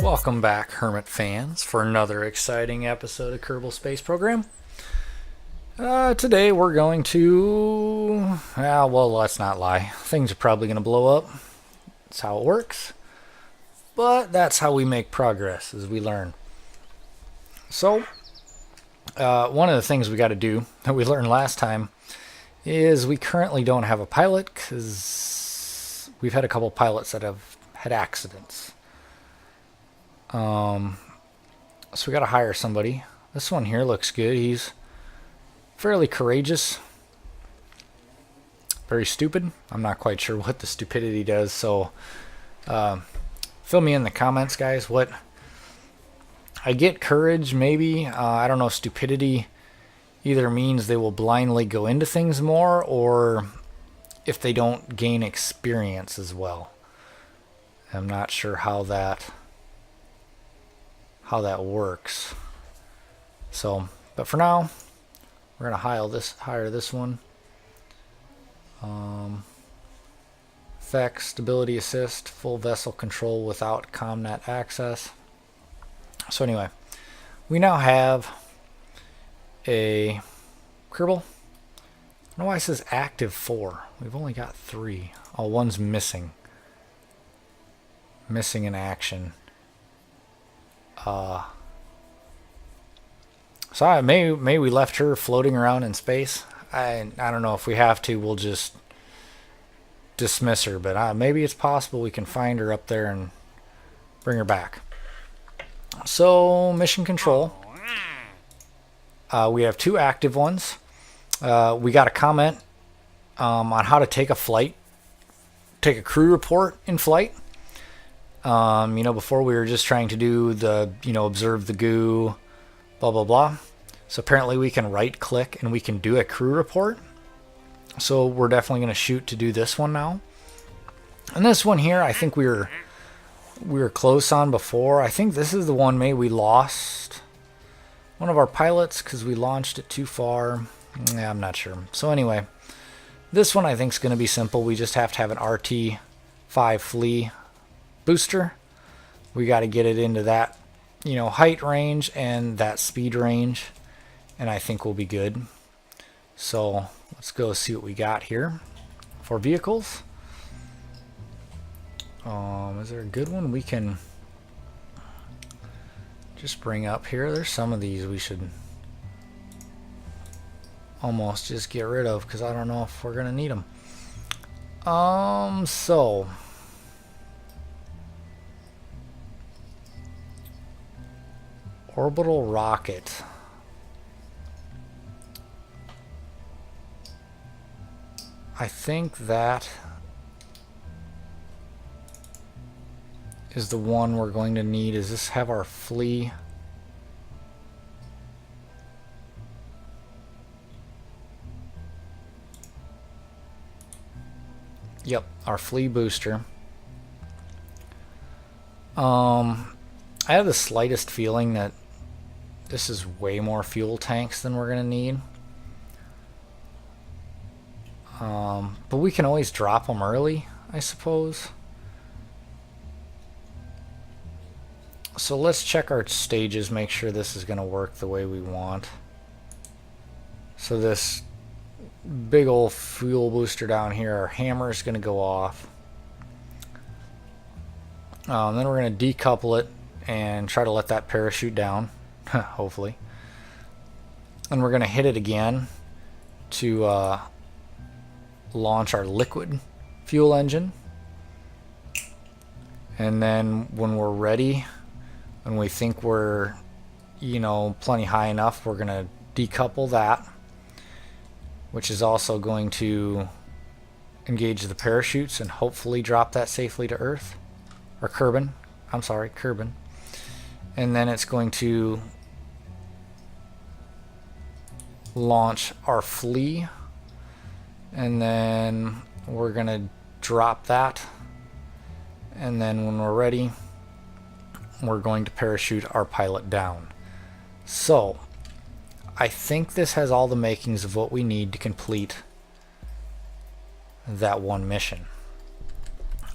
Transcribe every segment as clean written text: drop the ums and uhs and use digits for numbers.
Welcome back, Hermit fans, for another exciting episode of Kerbal Space Program. Today we're going to... well, let's not lie. Things are probably going to blow up. That's how it works. But that's how we make progress, as we learn. So, one of the things we got to do, that we learned last time, is we currently don't have a pilot, because we've had a couple pilots that have had accidents. So we got to hire somebody. This one here looks good. He's fairly courageous. Very stupid. I'm not quite sure what the stupidity does. So fill me in the comments, guys. What I get courage, maybe. I don't know. Stupidity either means they will blindly go into things more, or if they don't gain experience as well. I'm not sure how that works. So, but for now, we're gonna hire this one. Effects, stability assist, full vessel control without comnet access. So anyway, we now have a Kerbal. I don't know why it says active 4. We've only got 3. Oh, one's missing. Missing in action. So maybe we left her floating around in space. I don't know. If we have to, we'll just dismiss her. But maybe it's possible we can find her up there and bring her back. So mission control. We have 2 active ones. We got a comment on how to take a flight, take a crew report in flight. Before we were just trying to do the, observe the goo, blah, blah, blah. So apparently we can right click and we can do a crew report. So we're definitely going to shoot to do this one now. And this one here, I think we were close on before. I think this is the one maybe we lost one of our pilots because we launched it too far. Yeah, I'm not sure. So anyway, this one I think is going to be simple. We just have to have an RT-5 flea booster. We got to get it into that, height range and that speed range, and I think we'll be good. So let's go see what we got here for vehicles. Is there a good one we can just bring up here? There's some of these we should almost just get rid of because I don't know if we're gonna need them. So orbital rocket. I think that is the one we're going to need. Does this have our flea? Yep, our flea booster. I have the slightest feeling that this is way more fuel tanks than we're going to need. But we can always drop them early, I suppose. So let's check our stages, make sure this is going to work the way we want. So this big old fuel booster down here, our hammer is going to go off. Then we're going to decouple it and try to let that parachute down, hopefully. And we're going to hit it again to launch our liquid fuel engine. And then when we're ready, when we think we're, plenty high enough, we're going to decouple that, which is also going to engage the parachutes and hopefully drop that safely to Earth. Or Kerbin. I'm sorry, Kerbin. And then it's going to launch our flea. And then we're going to drop that. And then when we're ready, we're going to parachute our pilot down. So I think this has all the makings of what we need to complete that one mission.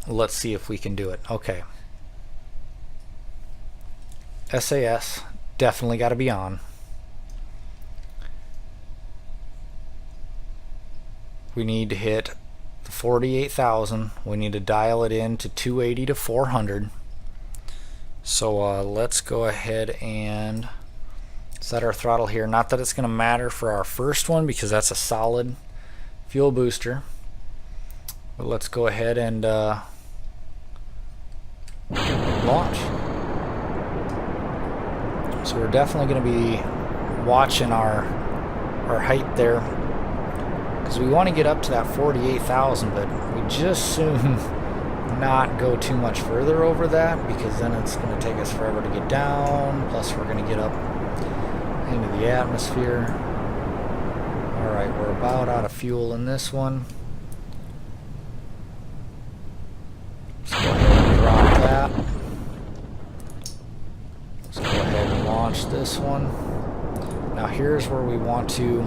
Let's see if we can do it. Okay. SAS, definitely got to be on. We need to hit the 48,000. We need to dial it in to 280 to 400. So let's go ahead and set our throttle here. Not that it's going to matter for our first one because that's a solid fuel booster. But let's go ahead and launch. So we're definitely going to be watching our height there, because we want to get up to that 48,000, but we just soon not go too much further over that, because then it's going to take us forever to get down, plus we're going to get up into the atmosphere. Alright, we're about out of fuel in this one. Let's go ahead and drop that. Let's go ahead and launch this one. Now here's where we want to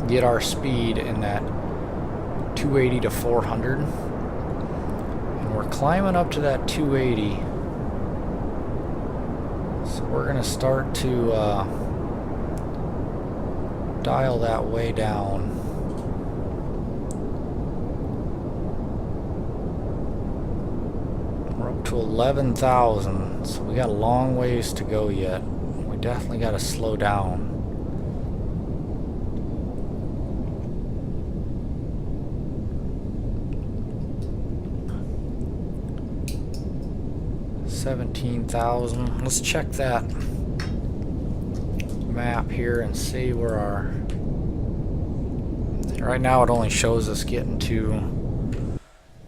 get our speed in that 280 to 400. And we're climbing up to that 280. So we're going to start to dial that way down. We're up to 11,000, so we got a long ways to go yet. We definitely got to slow down. $17,000. Let's check that map here and see where our... Right now it only shows us getting to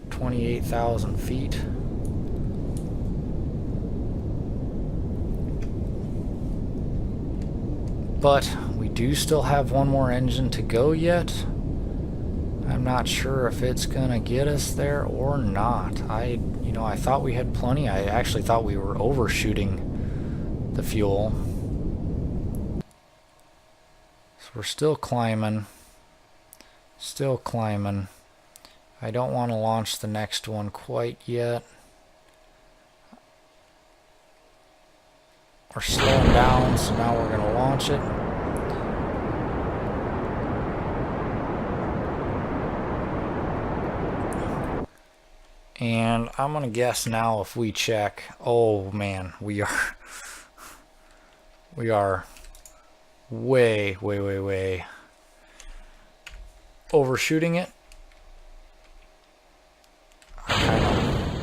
28,000 feet. But we do still have one more engine to go yet. I'm not sure if it's gonna get us there or not. I thought we had plenty. I actually thought we were overshooting the fuel. So we're still climbing. Still climbing. I don't want to launch the next one quite yet. We're slowing down, so now we're going to launch it. And I'm going to guess now if we check... Oh man, we are way overshooting it. I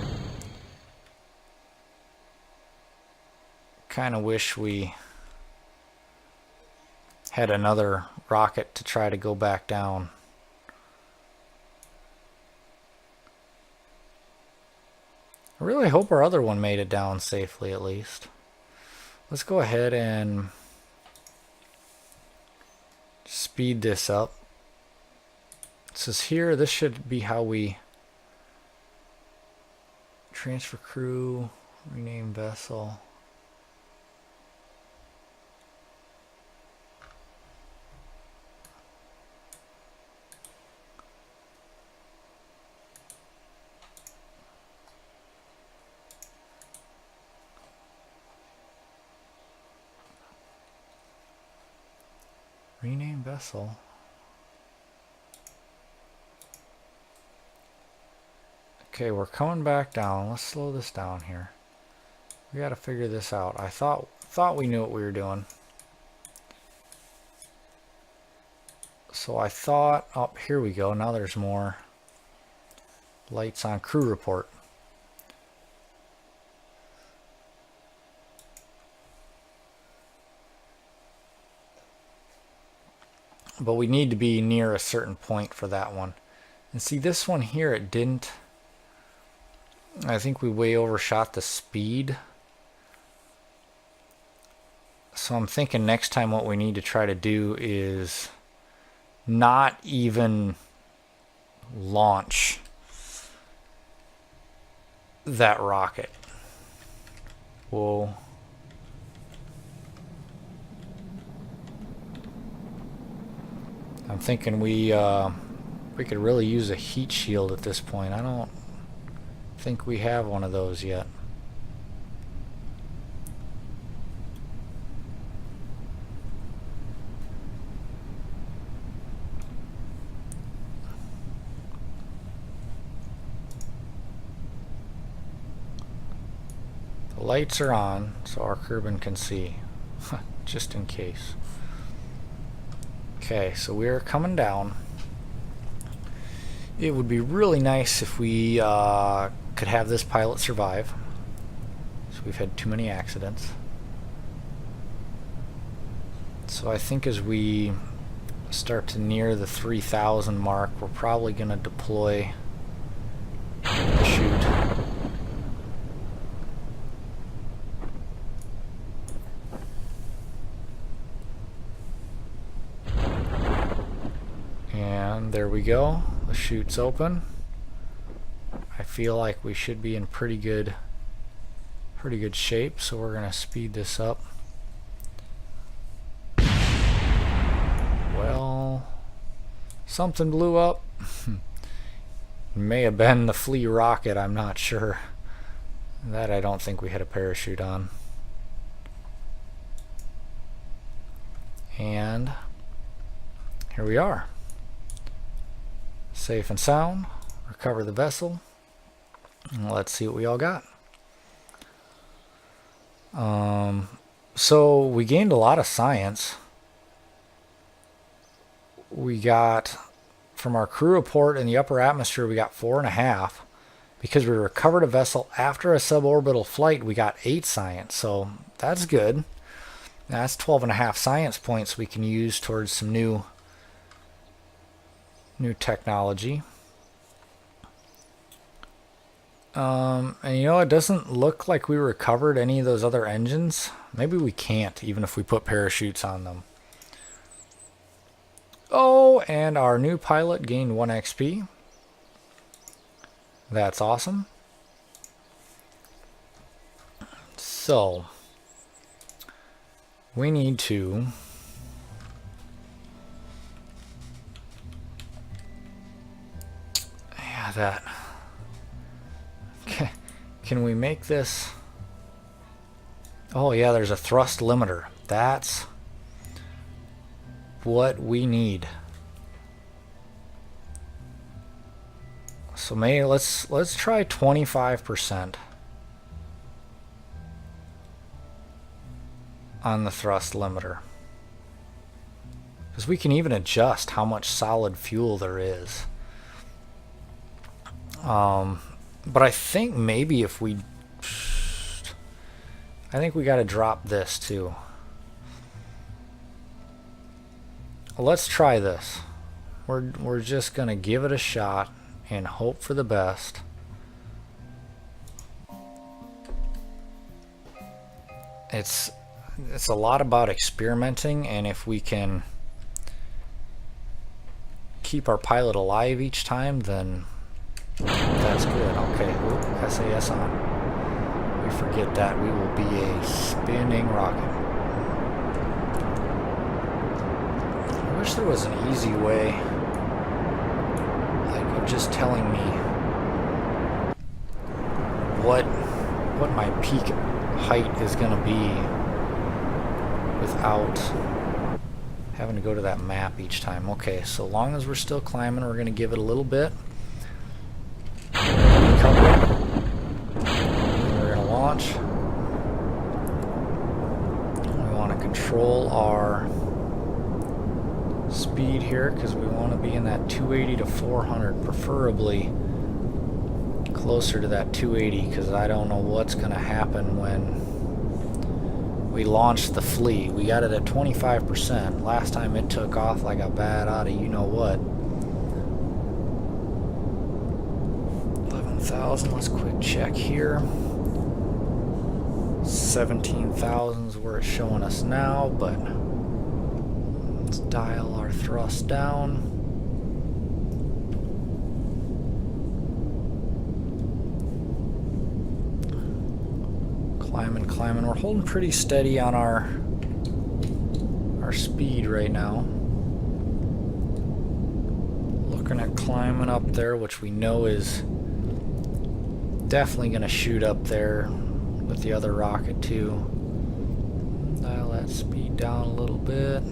kind of wish we had another rocket to try to go back down. I really hope our other one made it down safely at least. Let's go ahead and speed this up. It says here, this should be how we transfer crew, rename vessel. Rename vessel. Okay, we're coming back down. Let's slow this down here. We got to figure this out. I thought we knew what we were doing. So I thought, oh, here we go. Now there's more lights on crew report. But we need to be near a certain point for that one. And see, this one here, it didn't. I think we way overshot the speed. So I'm thinking next time what we need to try to do is not even launch that rocket. Whoa. I'm thinking we could really use a heat shield at this point. I don't think we have one of those yet. The lights are on so our Kerbal can see, just in case. Okay, so we're coming down. It would be really nice if we could have this pilot survive. So we've had too many accidents. So I think as we start to near the 3,000 mark, we're probably going to deploy the chute. And there we go. The chute's open. I feel like we should be in pretty good shape, so we're going to speed this up. Well, something blew up. May have been the flea rocket, I'm not sure. That I don't think we had a parachute on. And here we are. Safe and sound. Recover the vessel. And let's see what we all got. So we gained a lot of science. We got, from our crew report in the upper atmosphere, we got 4.5. Because we recovered a vessel after a suborbital flight, we got 8 science. So that's good. That's 12.5 science points we can use towards some new technology. And you know, it doesn't look like we recovered any of those other engines. Maybe we can't, even if we put parachutes on them. Oh, and our new pilot gained 1 XP. That's awesome. So we need to that. Okay. Can we make this? Oh yeah, there's a thrust limiter. That's what we need. So maybe let's try 25% on the thrust limiter, because we can even adjust how much solid fuel there is. But I think maybe if we, I think we got to drop this too. Let's try this. We're just gonna give it a shot and hope for the best. It's a lot about experimenting, and if we can keep our pilot alive each time, then that's good. Okay, ooh, SAS on. We forget that we will be a spinning rocket. I wish there was an easy way, like of just telling me what my peak height is going to be without having to go to that map each time. Okay, so long as we're still climbing, we're going to give it a little bit. We're going to launch. We want to control our speed here because we want to be in that 280 to 400, preferably closer to that 280, because I don't know what's going to happen when we launch the flea. We got it at 25%. Last time it took off like a bat out of you know what. 11,000. Let's quick check here. 17,000 is where it's showing us now, but let's dial our thrust down. Climbing, climbing. We're holding pretty steady on our speed right now. Looking at climbing up there, which we know is definitely going to shoot up there with the other rocket too. Dial that speed down a little bit.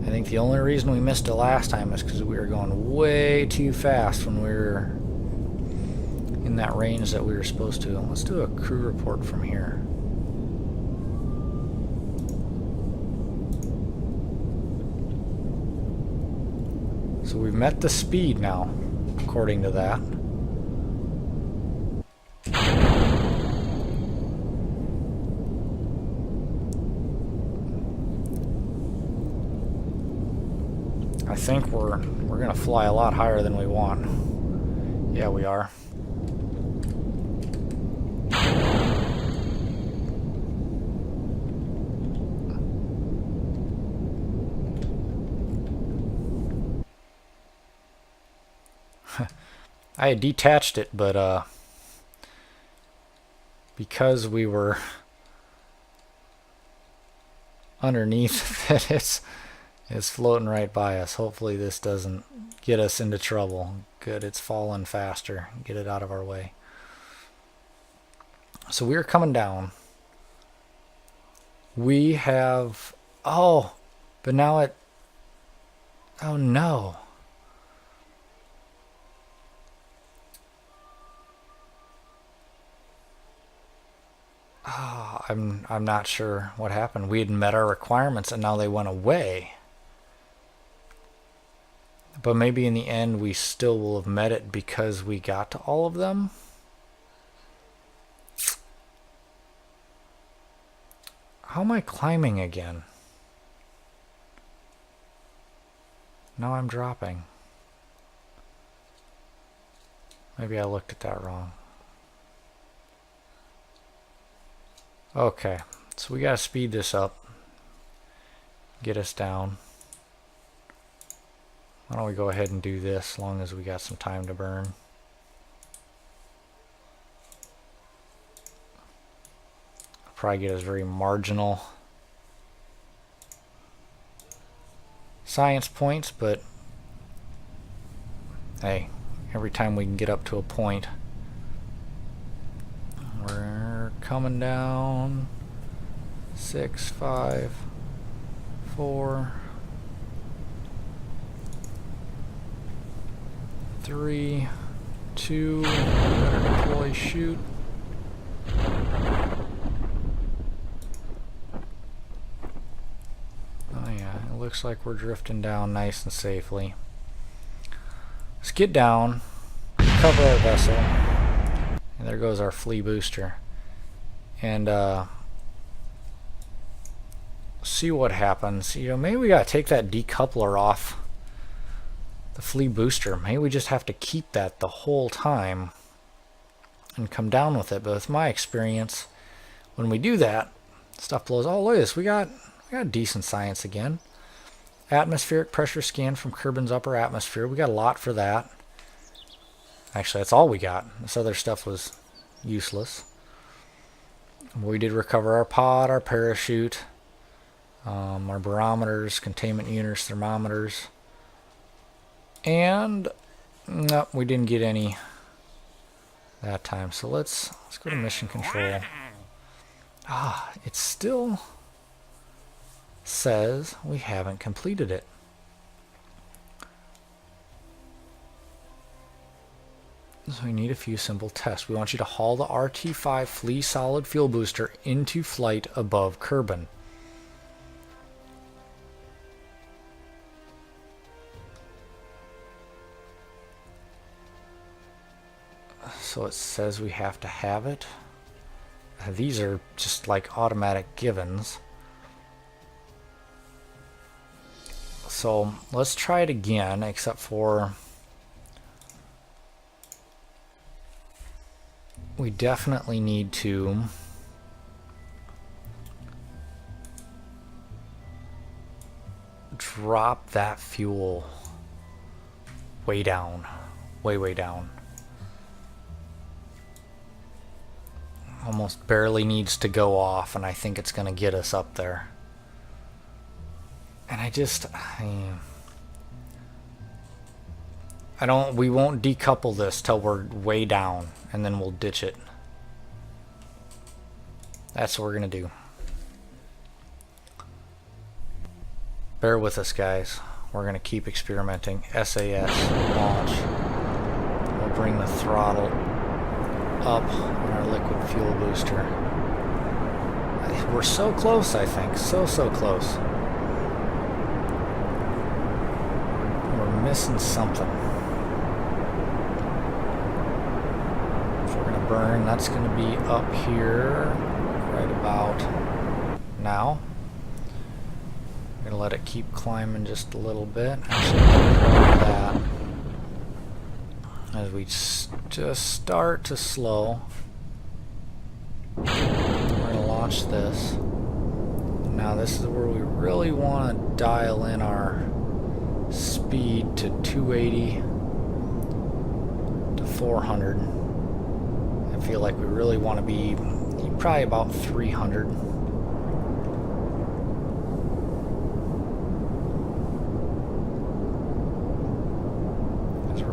I think the only reason we missed it last time is because we were going way too fast when we were in that range that we were supposed to. Let's do a crew report from here. So we've met the speed now, according to that. I think we're gonna fly a lot higher than we want. Yeah, we are. I had detached it, but because we were underneath it, it's floating right by us. Hopefully this doesn't get us into trouble. Good, it's falling faster. Get it out of our way. So we are coming down. We have... Oh, but now it... Oh no. Oh, I'm not sure what happened. We had met our requirements and now they went away. But maybe in the end we still will have met it because we got to all of them. How am I climbing again? Now I'm dropping. Maybe I looked at that wrong. Okay, so we gotta speed this up. Get us down. Why don't we go ahead and do this as long as we got some time to burn. Probably get us very marginal science points, but hey, every time we can get up to a point. We're coming down. 6, 5, 4, 3, 2, better deploy, shoot. Oh yeah, it looks like we're drifting down nice and safely. Let's get down, cover our vessel, and there goes our flea booster. And see what happens. You know, maybe we gotta take that decoupler off the flea booster. Maybe we just have to keep that the whole time and come down with it. But with my experience, when we do that, stuff blows. Oh, look at this. We got decent science again. Atmospheric pressure scan from Kerbin's upper atmosphere. We got a lot for that. Actually, that's all we got. This other stuff was useless. We did recover our pod, our parachute, our barometers, containment units, thermometers. And no, we didn't get any that time. So let's go to mission control. Ah, it still says we haven't completed it. So we need a few simple tests. We want you to haul the RT-5 Flea solid fuel booster into flight above Kerbin. So it says we have to have it. These are just like automatic givens. So let's try it again, except for we definitely need to drop that fuel way down. Way down. Almost barely needs to go off, and I think it's going to get us up there. And we won't decouple this till we're way down, and then we'll ditch it. That's what we're going to do. Bear with us, guys. We're going to keep experimenting. SAS, launch. We'll bring the throttle up on our liquid fuel booster. We're so close, I think. So close. We're missing something. If we're going to burn, that's going to be up here right about now. I'm going to let it keep climbing just a little bit. Actually, that. As we just start to slow, we're going to launch this. Now this is where we really want to dial in our speed to 280 to 400. I feel like we really want to be probably about 300.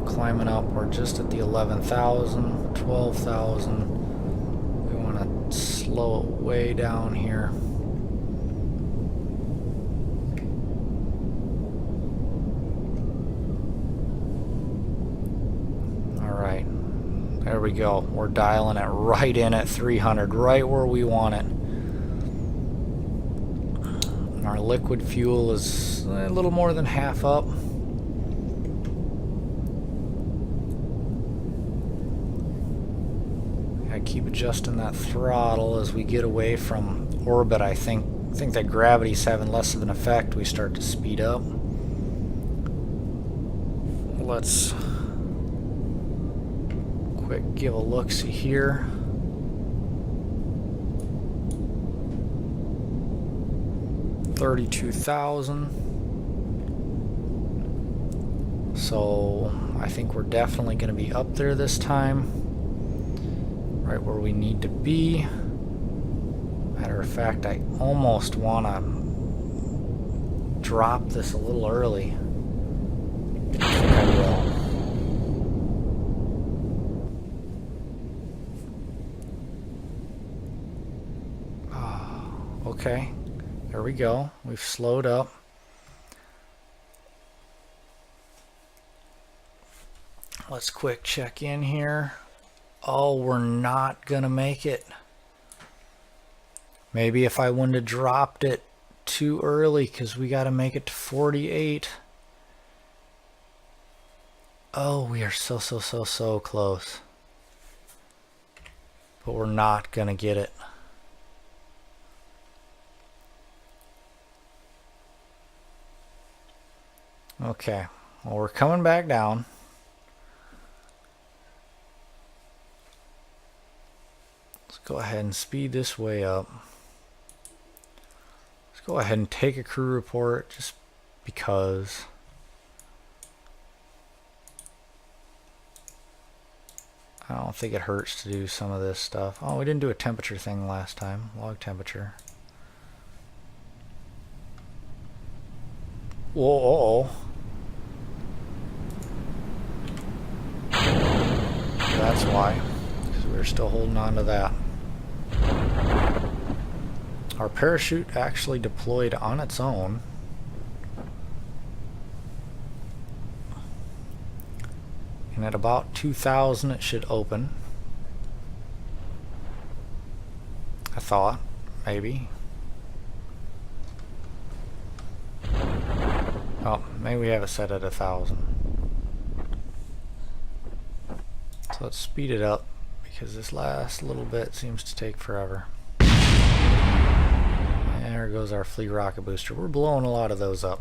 Climbing up, we're just at the 11,000, 12,000. We want to slow it way down here. Alright, there we go. We're dialing it right in at 300, right where we want it. And our liquid fuel is a little more than half up. Keep adjusting that throttle as we get away from orbit. I think that gravity's having less of an effect. We start to speed up. Let's quick give a look-see here. $32,000. So I think we're definitely going to be up there this time. Right where we need to be. Matter of fact, I almost want to drop this a little early. I think I will. Okay, there we go. We've slowed up. Let's quick check in here. Oh, we're not gonna make it. Maybe if I wouldn't have dropped it too early, because we got to make it to 48. Oh, we are so close. But we're not gonna get it. Okay, well, we're coming back down. Go ahead and speed this way up. Let's go ahead and take a crew report just because. I don't think it hurts to do some of this stuff. Oh, we didn't do a temperature thing last time. Log temperature. Whoa, That's why. Because we're still holding on to that. Our parachute actually deployed on its own. And at about 2,000 it should open. I thought, maybe. Oh, maybe we have it set at 1,000. So let's speed it up, because this last little bit seems to take forever. There goes our flea rocket booster. We're blowing a lot of those up.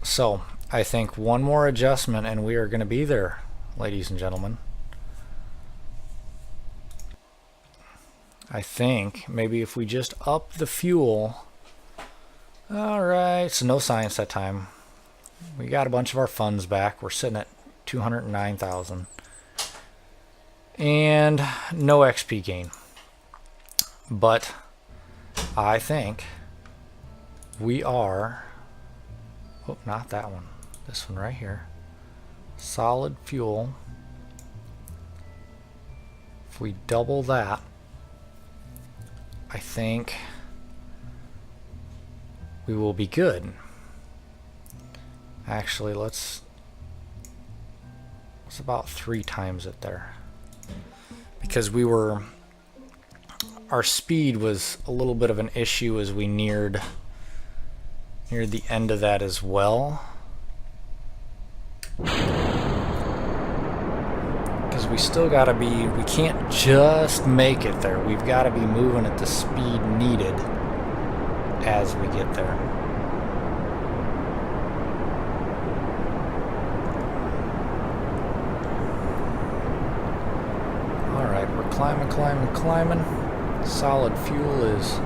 So I think one more adjustment and we are going to be there, ladies and gentlemen. I think maybe if we just up the fuel Alright, so no science that time. We got a bunch of our funds back. We're sitting at 209,000. And no XP gain. But I think we are... Oh, not that one. This one right here. Solid fuel. If we double that, I think we will be good. Actually, let's about 3 times it there. Because our speed was a little bit of an issue as we neared the end of that as well. Because we still gotta be, we can't just make it there. We've gotta be moving at the speed needed as we get there. Alright, we're climbing. Solid fuel is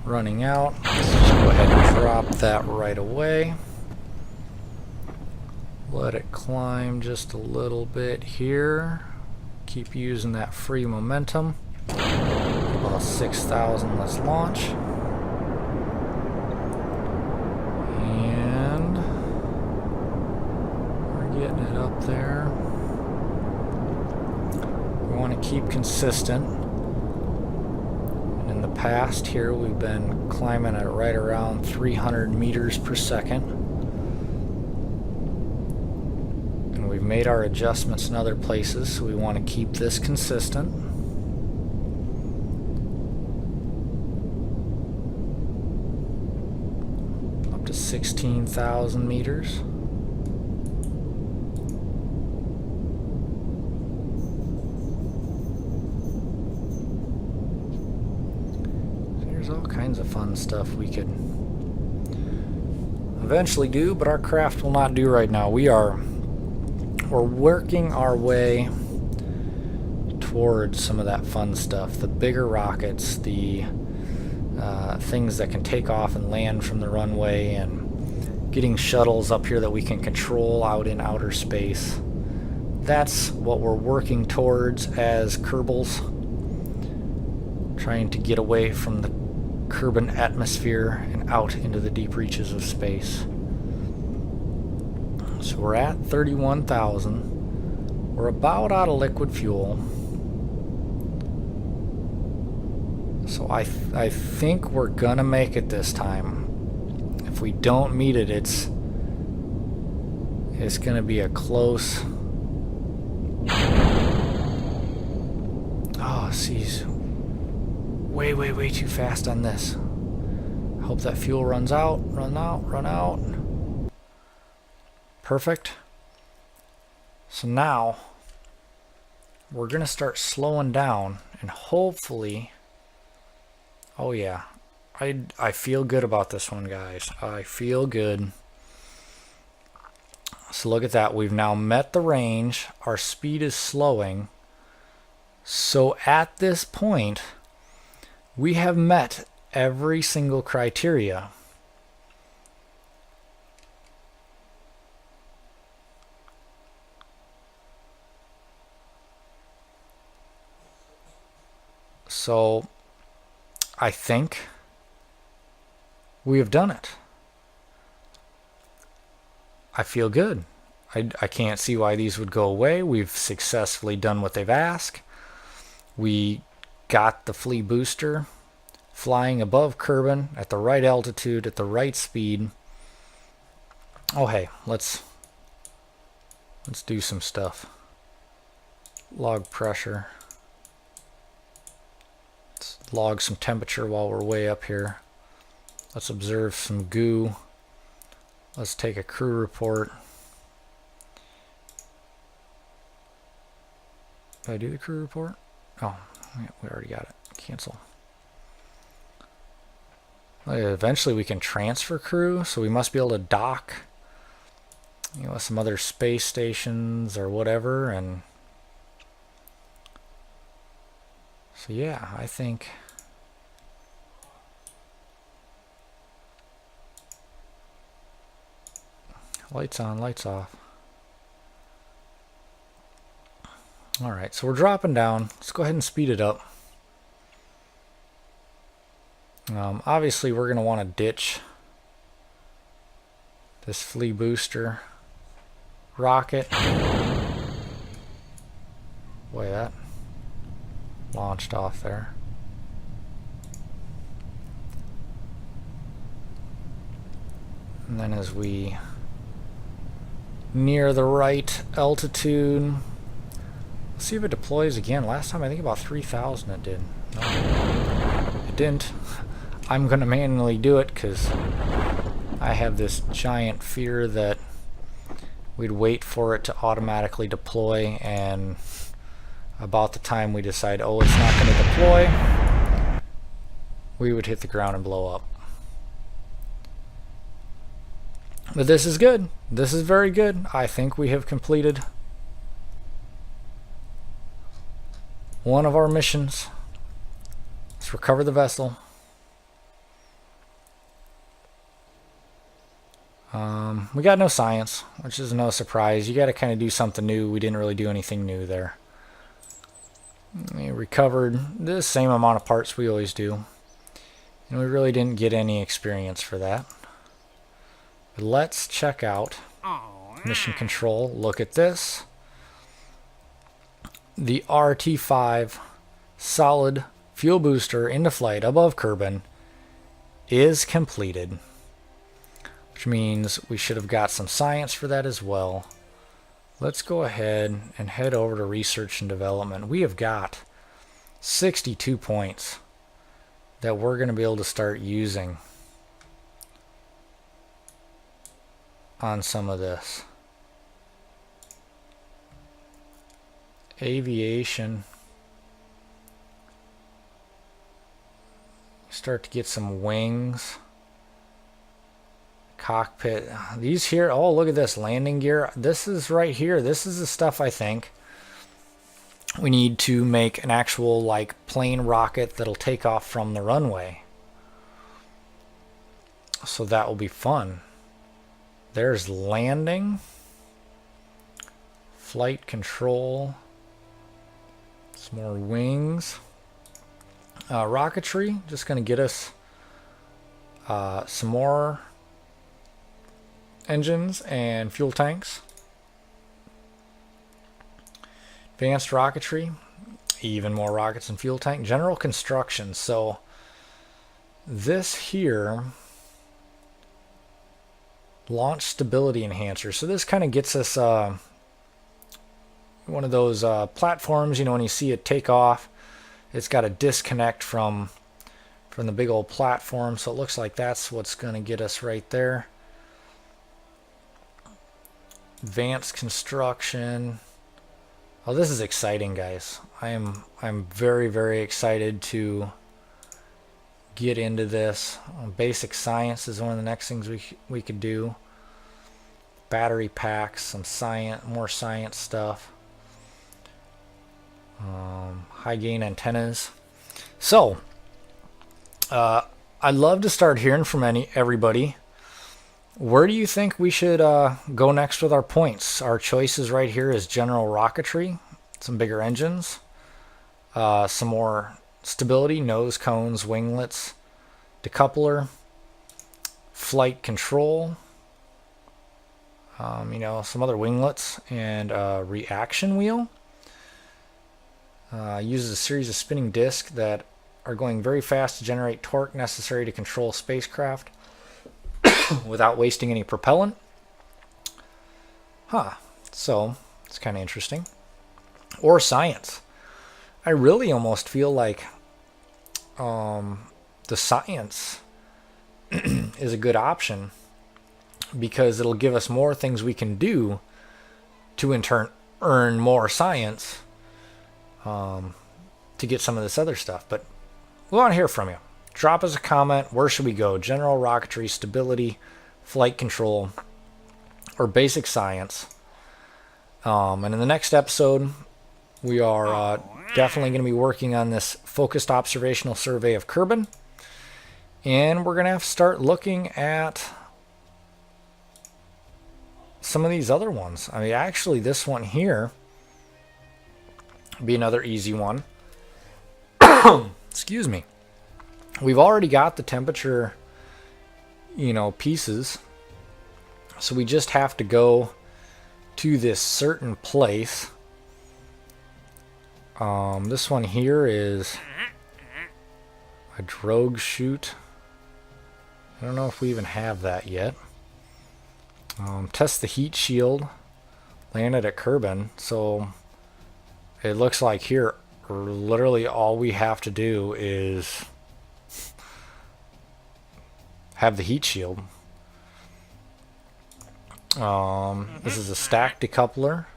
running out. Let's just go ahead and drop that right away. Let it climb just a little bit here. Keep using that free momentum. About 6,000, let's launch. And we're getting it up there. We want to keep consistent. And in the past here, we've been climbing at right around 300 meters per second. We've made our adjustments in other places, so we want to keep this consistent. Up to 16,000 meters. So there's all kinds of fun stuff we could eventually do, but our craft will not do right now. We're working our way towards some of that fun stuff. The bigger rockets, the things that can take off and land from the runway, and getting shuttles up here that we can control out in outer space. That's what we're working towards as Kerbals. Trying to get away from the Kerbal atmosphere and out into the deep reaches of space. So we're at 31,000. We're about out of liquid fuel. So I think we're gonna make it this time. If we don't meet it, it's gonna be a close... Oh, geez. Way too fast on this. Hope that fuel runs out. Run out. Perfect. So now we're gonna start slowing down, and hopefully, oh yeah, I feel good about this one, guys. I feel good. So look at that. We've now met the range. Our speed is slowing. So at this point, we have met every single criteria. So I think we have done it. I feel good. I can't see why these would go away. We've successfully done what they've asked. We got the flea booster flying above Kerbal at the right altitude, at the right speed. Oh hey, let's do some stuff. Log pressure. Let's log some temperature while we're way up here. Let's observe some goo. Let's take a crew report. Did I do the crew report? Oh, yeah, we already got it. Cancel. Eventually we can transfer crew, so we must be able to dock, you know, some other space stations or whatever, and so yeah, I think Lights on, lights off. Alright, so we're dropping down. Let's go ahead and speed it up. Obviously, we're going to want to ditch this flea booster rocket. Boy, that launched off there. And then as we near the right altitude, let's see if it deploys again. Last time I think about 3,000 it did. No, it didn't. I'm going to manually do it because I have this giant fear that we'd wait for it to automatically deploy, and about the time we decide, oh, it's not going to deploy, we would hit the ground and blow up. But this is good. This is very good. I think we have completed one of our missions. Let's recover the vessel. We got no science, which is no surprise. You got to kind of do something new. We didn't really do anything new there. We recovered the same amount of parts we always do, and we really didn't get any experience for that. But let's check out mission control. Look at this. The RT5 solid fuel booster into flight above Kerbal is completed, which means we should have got some science for that as well. Let's go ahead and head over to research and development. We have got 62 points that we're going to be able to start using on some of this. Aviation. Start to get some wings. Cockpit. These here, oh, look at this landing gear. This is right here. This is the stuff I think we need to make an actual like plane rocket that'll take off from the runway. So that will be fun. There's landing, flight control, some more wings, rocketry. Just going to get us some more engines and fuel tanks. Advanced rocketry, even more rockets and fuel tank. General construction. So this here, launch stability enhancer. So this kind of gets us one of those platforms, you know, when you see it take off, it's got a disconnect from the big old platform. So it looks like that's what's going to get us right there. Advanced construction. Oh, this is exciting, guys. I'm very, very excited to get into this. Basic science is one of the next things we could do. Battery packs, some science, more science stuff. High gain antennas. So I'd love to start hearing from everybody. Where do you think we should go next with our points? Our choices right here is general rocketry, some bigger engines, some more stability, nose cones, winglets, decoupler, flight control, you know, some other winglets, and reaction wheel. Uses a series of spinning discs that are going very fast to generate torque necessary to control spacecraft without wasting any propellant. So it's kind of interesting. Or science. I really almost feel like the science is a good option, because it'll give us more things we can do to in turn earn more science to get some of this other stuff. But we want to hear from you. Drop us a comment. Where should we go? General rocketry, stability, flight control, or basic science? And in the next episode, we are definitely going to be working on this focused observational survey of Kerbal. And we're going to have to start looking at some of these other ones. I mean, actually, this one here would be another easy one. Excuse me. We've already got the temperature, pieces. So we just have to go to this certain place. This one here is a drogue chute. I don't know if we even have that yet. Test the heat shield. Landed at Kerbal. So it looks like here, literally all we have to do is have the heat shield. This is a stack decoupler.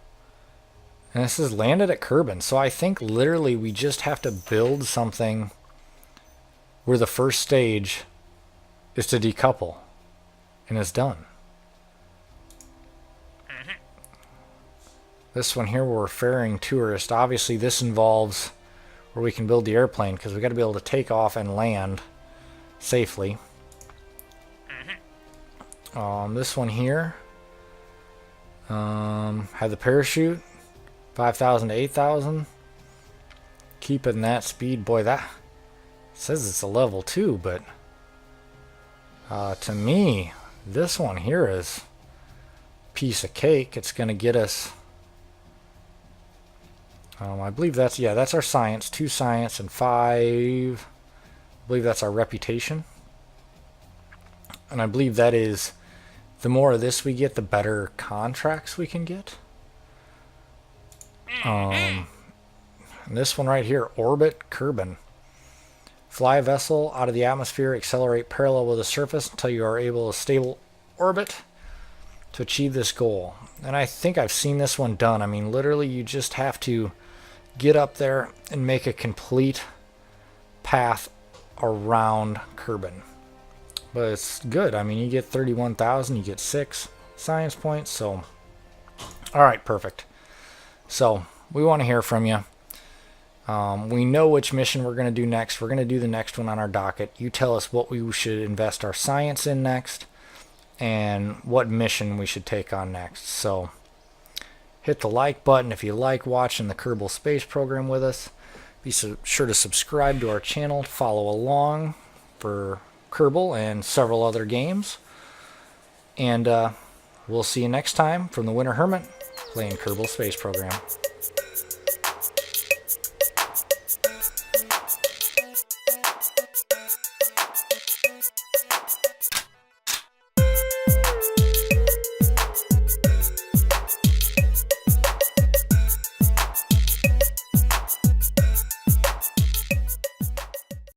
And this is landed at Kerbal. So I think literally we just have to build something where the first stage is to decouple. And it's done. This one here, we're ferrying tourist. Obviously this involves where we can build the airplane, because we got to be able to take off and land safely. This one here, have the parachute, 5,000 to 8,000. Keeping that speed, boy, that says it's a level 2, but to me, this one here is a piece of cake. It's going to get us, I believe that's our science, 2 science and 5, I believe that's our reputation. And I believe that is, the more of this we get, the better contracts we can get. And this one right here, orbit Kerbal. Fly a vessel out of the atmosphere, accelerate parallel with the surface until you are able to stable orbit to achieve this goal. And I think I've seen this one done. I mean, literally you just have to get up there and make a complete path around Kerbal. But it's good. I mean, you get 31,000, you get 6 science points. So, all right, perfect. So we want to hear from you. We know which mission we're going to do next. We're going to do the next one on our docket. You tell us what we should invest our science in next and what mission we should take on next. So hit the like button if you like watching the Kerbal Space Program with us. Be sure to subscribe to our channel, follow along for Kerbal and several other games. And we'll see you next time from the Winter Hermit playing Kerbal Space Program.